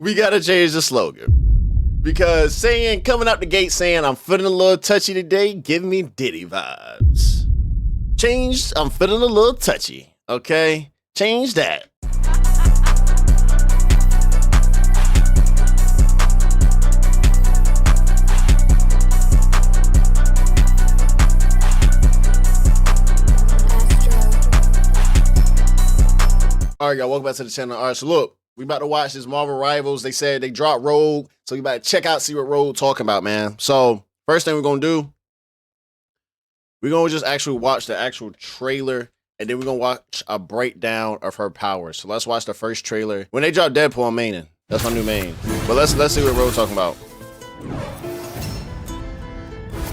We gotta change the slogan. Because saying, coming out the gate saying, I'm feeling a little touchy today, give me Diddy vibes. Changed, I'm feeling a little touchy, okay? Change that. All right, y'all, welcome back to the channel. All right, so look, we about to watch this Marvel Rivals. They said they dropped Rogue, so we about to check out, see what Rogue talking about, man. So first thing we're gonna do, we're gonna just actually watch the actual trailer, and then we're gonna watch a breakdown of her powers. So let's watch the first trailer. When they drop Deadpool, I'm maining. That's my new main. But let's see what Rogue talking about.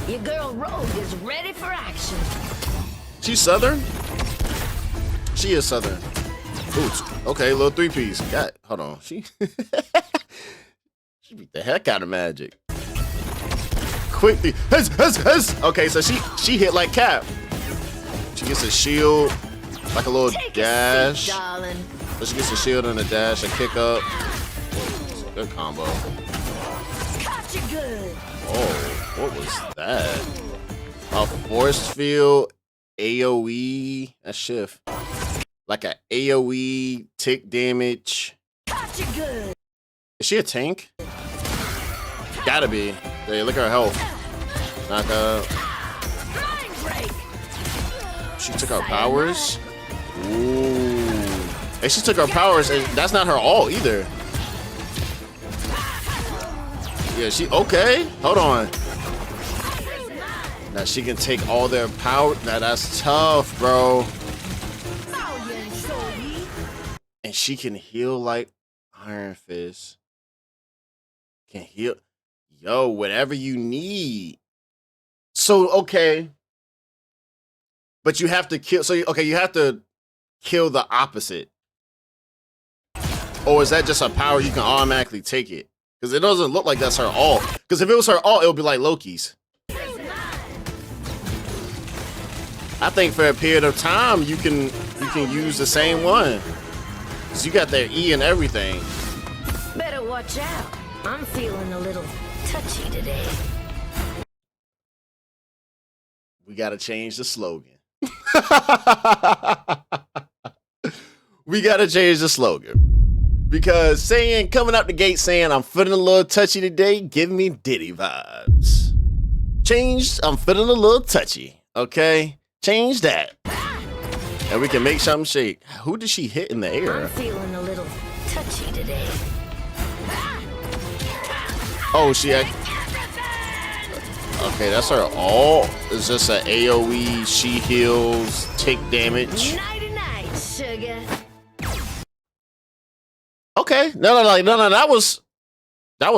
Your girl Rogue is ready for action. She's Southern? She is Southern. Ooh, okay, little 3-piece. Hold on. She beat the heck out of Magic. Quickly. Okay, so she hit like Cap. She gets a shield, like a little dash. Darling. So she gets a shield and a dash, a kick up. It's a good combo. Caught you good. Oh, what was that? A force field, AoE, a shift. Like a AoE tick damage. Caught you good. Is she a tank? Gotta be. Hey, look at her health. Knock up. Blind break. She took her powers. Ooh. And she took her powers, and that's not her all either. Yeah, okay. Hold on. Now she can take all their power. Now that's tough, bro. And she can heal like Iron Fist. Can heal. Yo, whatever you need. So, okay. But you have to kill. So, okay, you have to kill the opposite. Or is that just a power you can automatically take it? Because it doesn't look like that's her all. Because if it was her all, it would be like Loki's. I think for a period of time, you can use the same one. You got their E and everything. Better watch out. I'm feeling a little touchy today. We gotta change the slogan. We gotta change the slogan. Because saying, coming out the gate saying, I'm feeling a little touchy today, give me Diddy vibes. Changed, I'm feeling a little touchy, okay? Change that. And we can make something shake. Who did she hit in the air? I'm feeling a little touchy today. Oh, okay, that's her all. It's just an AoE, she heals, take damage. Nighty night, sugar. Okay, no, that was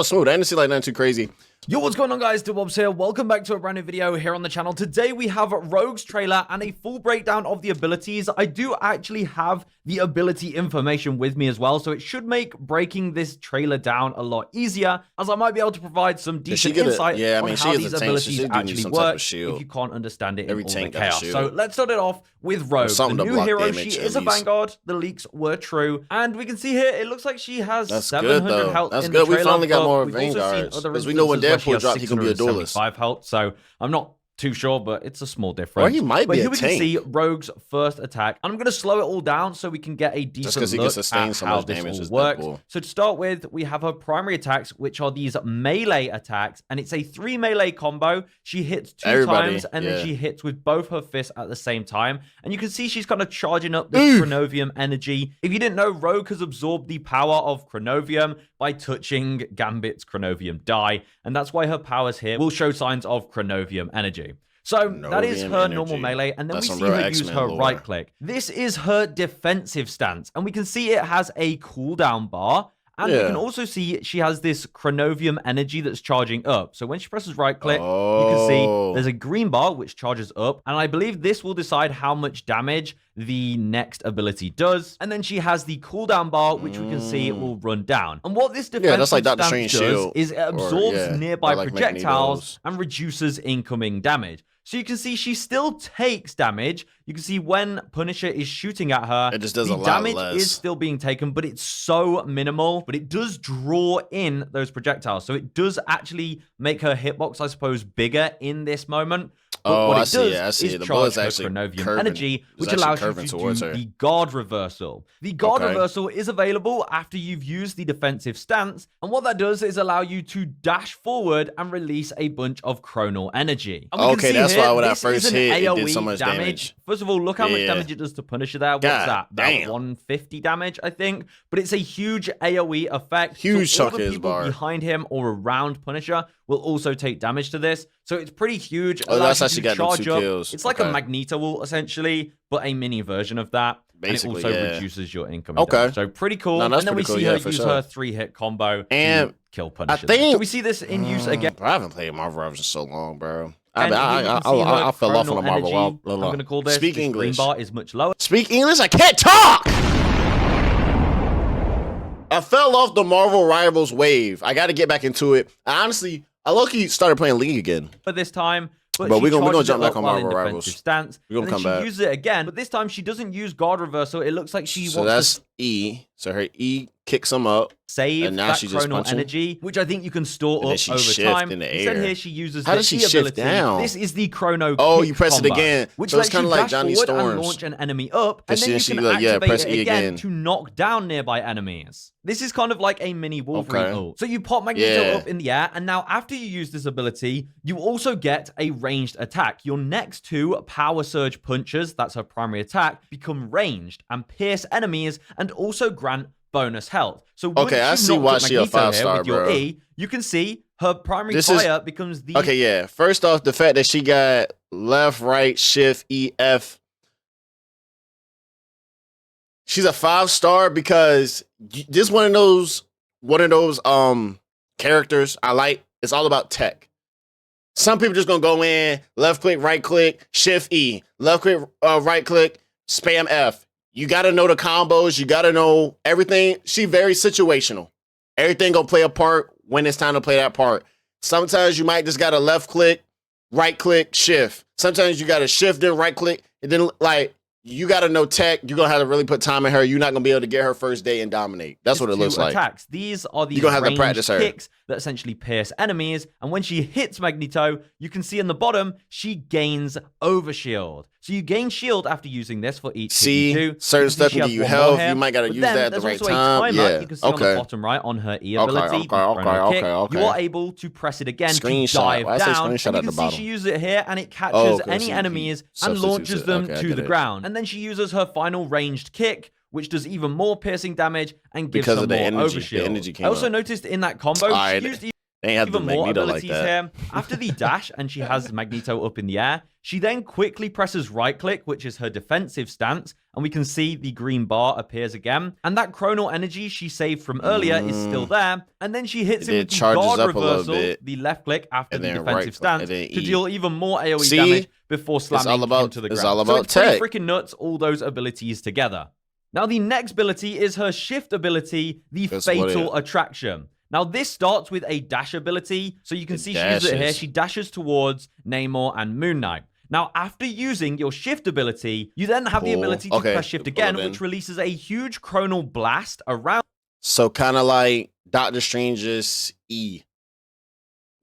smooth. I didn't see like nothing too crazy. Yo, what's going on, guys? Dubobs here. Welcome back to a brand new video here on the channel. Today we have Rogue's trailer and a full breakdown of the abilities. I do actually have the ability information with me as well, so it should make breaking this trailer down a lot easier, as I might be able to provide some decent insight on how these abilities actually work if you can't understand it in all the chaos. So let's start it off with Rogue, the new hero. She is a Vanguard. The leaks were true, and we can see here it looks like she has 700 health. That's good. We finally got more Vanguards because we know when Deadpool dropped, he can be a duelist. 5 health, so I'm not too sure, but it's a small difference. Or he might be a tank. But here we can see Rogue's first attack. And I'm going to slow it all down so we can get a decent look at how this all works. So to start with, we have her primary attacks, which are these melee attacks. And it's a 3 melee combo. She hits 2 times, and then she hits with both her fists at the same time. And you can see she's kind of charging up this Chronovium energy. If you didn't know, Rogue has absorbed the power of Chronovium by touching Gambit's Chronovium die. And that's why her powers here will show signs of Chronovium energy. So that is her normal melee, and then we see her use her right click. This is her defensive stance, and we can see it has a cooldown bar, and we can also see she has this Chronovium energy that's charging up. So when she presses right click, you can see there's a green bar which charges up, and I believe this will decide how much damage the next ability does. And then she has the cooldown bar, which we can see it will run down. And what this defensive stance does is it absorbs nearby projectiles and reduces incoming damage. So you can see she still takes damage. You can see when Punisher is shooting at her, it just does the a lot damage less. is still being taken, but it's so minimal. But it does draw in those projectiles. So it does actually make her hitbox, I suppose, bigger in this moment. But what it does is the charge her actually Chronovium energy, which allows you to do the guard reversal. The guard reversal is available after you've used the defensive stance, and what that does is allow you to dash forward and release a bunch of chronal energy. Okay, that's why when I first hit, it did so much damage. First of all, look how much damage it does to Punisher there. What's that? About 150 damage, I think. But it's a huge AoE effect. Huge so chunk all the his people bar. behind him or around Punisher will also take damage to this. So it's pretty huge. Oh, that's how she got the 2 kills. It's like a Magneto ult, essentially, but a mini version of that. Basically, and it also reduces your incoming damage. So pretty cool. And then we see her use her 3-hit combo and kill Punisher. So we see this in use again. I haven't played Marvel Rivals in so long, bro. I fell off on the Marvel Rivals. I'm going to call this. Speak English. Green bar is much lower. Speak English? I can't talk! I fell off the Marvel Rivals wave. I got to get back into it. Honestly, I low-key started playing League again. But this time... But we're gonna jump back on Marvel Rivals. Stance, we're gonna come back. She uses it again, but this time she doesn't use guard reversal. It looks like she so wants that's E. So her E kicks him up. Save and now that she just chronal energy, which I think you can store up over time. In the Instead air. here she uses How does she shift down? This is the chrono you press combo, it again. which so lets it's kind you of like dash Johnny forward Storms. and launch an enemy up, and then you can activate press it E again to knock down nearby enemies. This is kind of like a mini Wolverine ult. So you pop Magneto up in the air, and now after you use this ability, you also get a ranged attack. Your next 2 Power Surge punches, that's her primary attack, become ranged and pierce enemies and also grant bonus health. So I see why she a 5-star, bro. E, you can see her primary fire becomes the... Okay, yeah. First off, the fact that she got left, right, shift, E, F. She's a 5-star because this one of those characters I like. It's all about tech. Some people just gonna go in, left click, right click, shift E, left click, right click, spam F. You gotta know the combos. You gotta know everything. She very situational. Everything gonna play a part when it's time to play that part. Sometimes you might just gotta left click, right click, shift. Sometimes you gotta shift then right click, and then like you gotta know tech. You're gonna have to really put time in her. You're not gonna be able to get her first day and dominate. That's what it looks like. Attacks. These are the you're gonna have to practice her kicks that essentially pierce enemies. And when she hits Magneto, you can see in the bottom she gains overshield. So you gain shield after using this for each hit you do. Certain stuff can give you health. You might gotta use that at the right time. You can see on the bottom right on her E ability. You are able to press it again to dive down. And you can see she uses it here, and it catches any enemies and launches them to the ground. And then she uses her final ranged kick, which does even more piercing damage and gives her more overshield. I also noticed in that combo, she used even more abilities here. After the dash, and she has Magneto up in the air, she then quickly presses right click, which is her defensive stance, and we can see the green bar appears again. And that chronal energy she saved from earlier is still there. And then she hits him with the guard reversal, the left click after the defensive stance, to deal even more AoE damage before slamming him to the ground. It's all about so it's pretty freaking nuts, all those abilities together. Now the next ability is her shift ability, the Fatal Attraction. Now, this starts with a dash ability, so you can see she uses it here. She dashes towards Namor and Moon Knight. Now, after using your shift ability, you then have the ability to press shift again, which releases a huge chronal blast around. So kind of like Doctor Strange's E.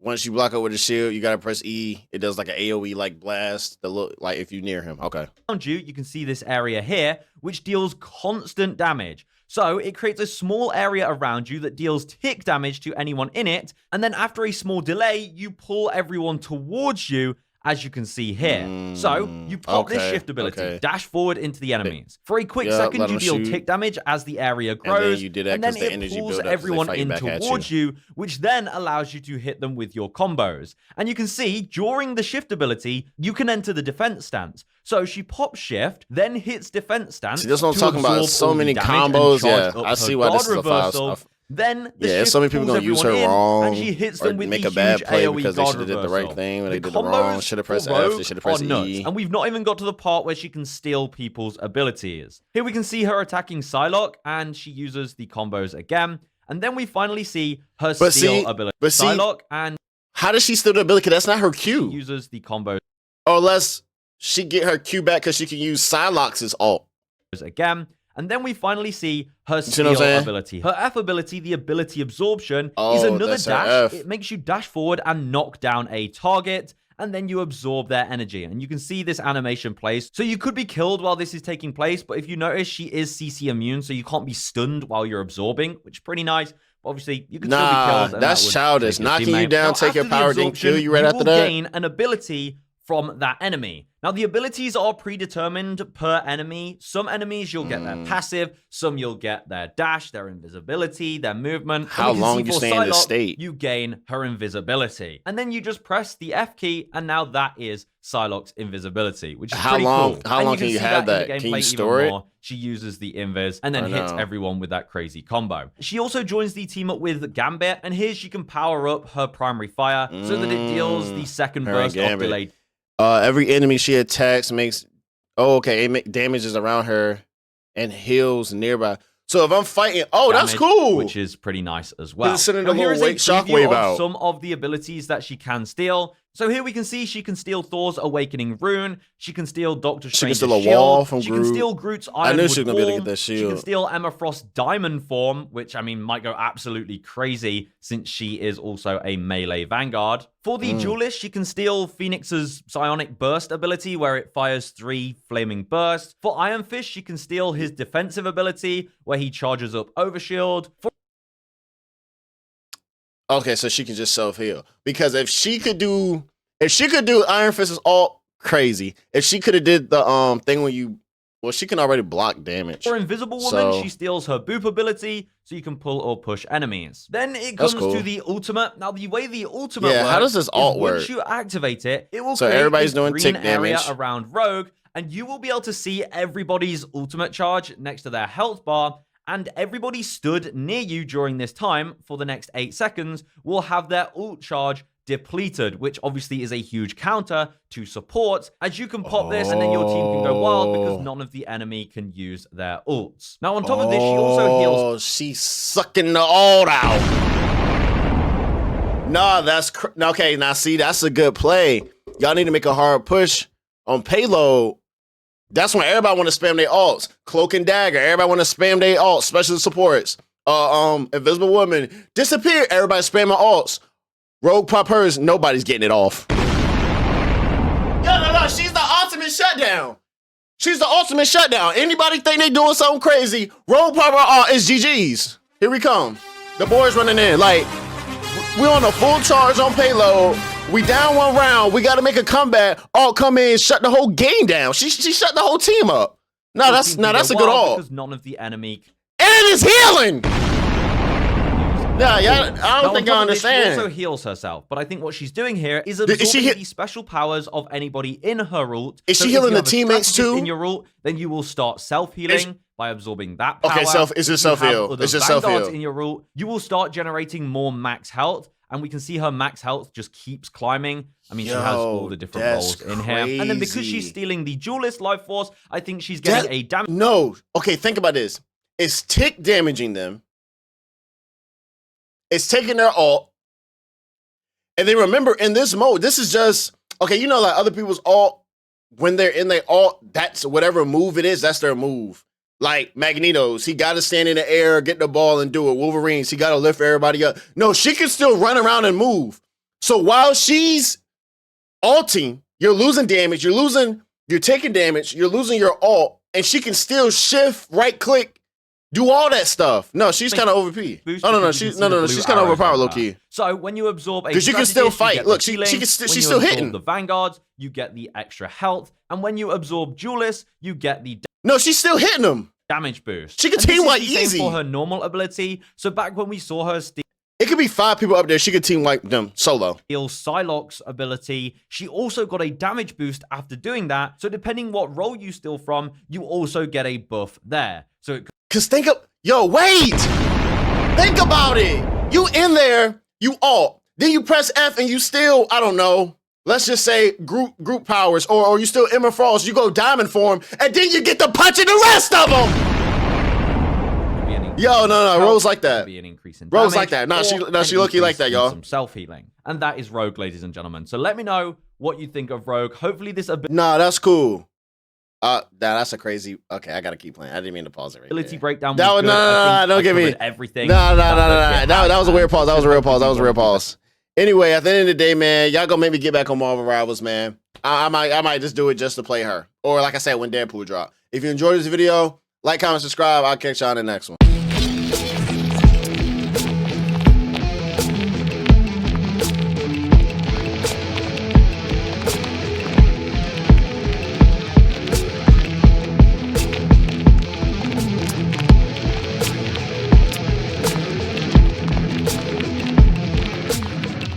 Once you block it with a shield, you gotta press E. It does like an AoE like blast that look like if you're near him. Okay. Around you can see this area here, which deals constant damage. So it creates a small area around you that deals tick damage to anyone in it. And then after a small delay, you pull everyone towards you, as you can see here. So you pop this shift ability, dash forward into the enemies. For a quick second, you deal tick damage as the area grows, and then it pulls everyone in towards you, which then allows you to hit them with your combos. And you can see, during the shift ability, you can enter the defense stance. So she pops shift, then hits defense stance. See, this is what I'm talking about. So many combos. Yeah, I see why this is a 5-star. Then so many people gonna use her wrong, and she hits them with make a bad play AoE because they should have did the right thing when they did the wrong. Should have pressed F. They should have pressed E. And we've not even got to the part where she can steal people's abilities. Here we can see her attacking Psylocke, and she uses the combos again. And then we finally see her steal ability. Psylocke, and how does she steal the ability? That's not her Q. She uses the combos. Or unless she get her Q back because she can use Psylocke's ult. Again. And then we finally see her steal ability. Her F ability, the ability absorption, is another dash. It makes you dash forward and knock down a target, and then you absorb their energy. And you can see this animation plays. So you could be killed while this is taking place, but if you notice, she is CC immune, so you can't be stunned while you're absorbing, which is pretty nice. But obviously, you can still be killed. That's childish. Knocking you down, take your power, then kill you right after that. You will gain an ability from that enemy. Now, the abilities are predetermined per enemy. Some enemies, you'll get their passive. Some, you'll get their dash, their invisibility, their movement. How long you stay in this state? You gain her invisibility. And then you just press the F key, and now that is Psylocke's invisibility, which is pretty cool. How long can you have that? Can you store it? She uses the invis and then hits everyone with that crazy combo. She also joins the team up with Gambit, and here she can power up her primary fire so that it deals the second burst of delayed. Every enemy she attacks makes it make damages around her and heals nearby. So if I'm fighting, that's cool, which is pretty nice as well. Sending a little shockwave out. Some of the abilities that she can steal. So here we can see she can steal Thor's Awakening Rune. She can steal Doctor Strange's shield. She can steal a wall from Groot. She can steal Groot's Ironwood form. I knew she was going to be able to get that shield. She can steal Emma Frost's Diamond form, which, I mean, might go absolutely crazy since she is also a melee vanguard. For the Duelist, she can steal Phoenix's Psionic Burst ability, where it fires 3 flaming bursts. For Iron Fist, she can steal his defensive ability, where he charges up Overshield. Okay, so she can just self-heal. Because if she could do Iron Fist's ult, crazy. If she could have did the thing when she can already block damage. For Invisible Woman, she steals her Boop ability, so you can pull or push enemies. Then it comes to the ultimate. Now, the way the ultimate works, how does this ult work? Once you activate it, it will so create everybody's a doing green tick area damage around Rogue, and you will be able to see everybody's ultimate charge next to their health bar. And everybody stood near you during this time for the next 8 seconds will have their ult charge depleted, which obviously is a huge counter to support, as you can pop this and then your team can go wild because none of the enemy can use their ults. Now, on top of this, she also heals. She's sucking the ult out. Nah, okay. Now, see, that's a good play. Y'all need to make a hard push on payload. That's when everybody want to spam their ults. Cloak and Dagger, everybody want to spam their ults. Special supports. Invisible Woman, disappear. Everybody spamming ults. Rogue pop hers, nobody's getting it off. No, she's the ultimate shutdown. She's the ultimate shutdown. Anybody think they doing something crazy, Rogue pop her is GG's. Here we come. The boys running in. Like, we on a full charge on payload. We down 1 round. We got to make a comeback. All come in, shut the whole game down. She shut the whole team up. No, that's a good ult. Because none of the enemy. And it's healing. Yeah, I don't think I understand. She also heals herself, but I think what she's doing here is absorbing the special powers of anybody in her ult. Is she healing the teammates too? In your ult, then you will start self-healing by absorbing that power. Okay, it's just self-heal. It's just self-heal. In your ult, you will start generating more max health, and we can see her max health just keeps climbing. I mean, she has all the different roles in here. And then because she's stealing the Duelist life force, I think she's getting a damage. No. Okay, think about this. It's tick damaging them. It's taking their ult. And then remember, in this mode, this is just, okay, you know, like other people's ult, when they're in their ult, that's whatever move it is, that's their move. Like Magneto's, he got to stand in the air, get the ball and do it. Wolverine's, he got to lift everybody up. No, she can still run around and move. So while she's ulting, you're losing damage, you're taking damage, you're losing your ult, and she can still shift, right click, do all that stuff. No, she's kind of OP. She's kind of overpowered, low key. So when you absorb a because you can still fight. Look, she's still hitting. The Vanguards, you get the extra health, and when you absorb Duelist, you get the no, she's still hitting them. Damage boost. She can team wipe easy for her normal ability. So back when we saw her steal, it could be 5 people up there. She could team wipe them solo. Psylocke's ability. She also got a damage boost after doing that. So depending what role you steal from, you also get a buff there. So it Cause think about it. You in there, you ult. Then you press F and you still, I don't know, let's just say group powers, or you still Emma Frost, you go diamond form, and then you get to punching the rest of them. Yo, no, Rogue's like that. Be an increase in Rogue's like that. She lucky like that, y'all. Some self-healing. And that is Rogue, ladies and gentlemen. So let me know what you think of Rogue. Hopefully this ability. Nah, that's cool. That's a crazy. Okay, I gotta keep playing. I didn't mean to pause it right Ability there. breakdown. That was no, don't give me everything. No. That was a weird pause. That was a real pause. That was a real pause. Anyway, at the end of the day, man, y'all gonna make me get back on Marvel Rivals, man. I might just do it just to play her, or like I said, when Deadpool drop. If you enjoyed this video, like, comment, subscribe. I'll catch y'all in the next one.